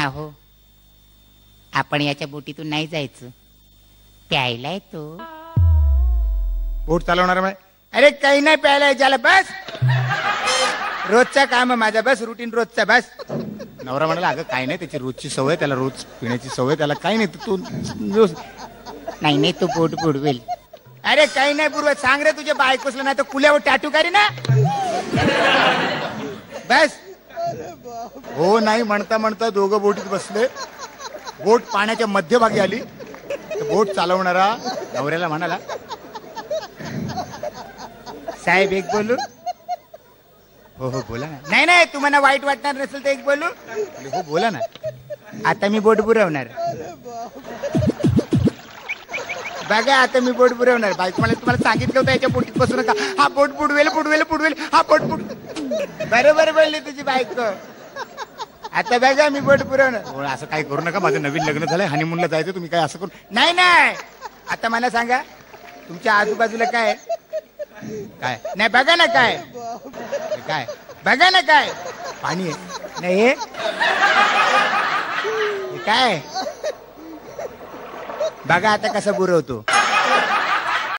अहो आपण याच्या बोटीतून नाही जायचं, प्यायला येतो. बोट चालवणार बाय? अरे काही नाही प्यायला ज्याला बस, रोजचा काम माझा, बस रुटीन रोजचा बस. नवरा म्हणाला अगं काही नाही, त्याची रोजची सवय, त्याला रोज पिण्याची सवय, त्याला काही नाही तू नाही नाही तो बोट बुडवेल. अरे काही नाही पूर्व, सांग रे तुझ्या बायकोसला, नाही तर कुल्यावर टाटू करी ना बस. हो नाही म्हणता म्हणता दोघं बोटीत बसले. बोट पाण्याच्या मध्यभागी आली. बोट चालवणारा नवऱ्याला म्हणाला साहेब एक बोलू? हो हो बोला ना. नाही नाही तुम्हाला वाईट वाटणार नसेल तर एक बोलू? हो बोला ना. आता मी बोट बुरवणार. बघा आता मी बोट बुरवणार. बायको मला तुम्हाला सांगितलं होतं याच्या बोटीत बसू नका, हा बोट बुडवेल बुडवेल बुडवेल, हा बोट बुड. बरोबर बोलली तुझी बायको. आता बघा मी बोट बुरवणार. असं काही करू नका, माझं नवीन लग्न झालंय, हनीमूनला जायचं, तुम्ही काय असं करू. नाही नाही आता मला सांगा तुमच्या आजूबाजूला काय काय नाही? बघा ना काय काय, बघा ना काय पाणी आहे. नाही हे काय बघा आता कसं बुरवतो.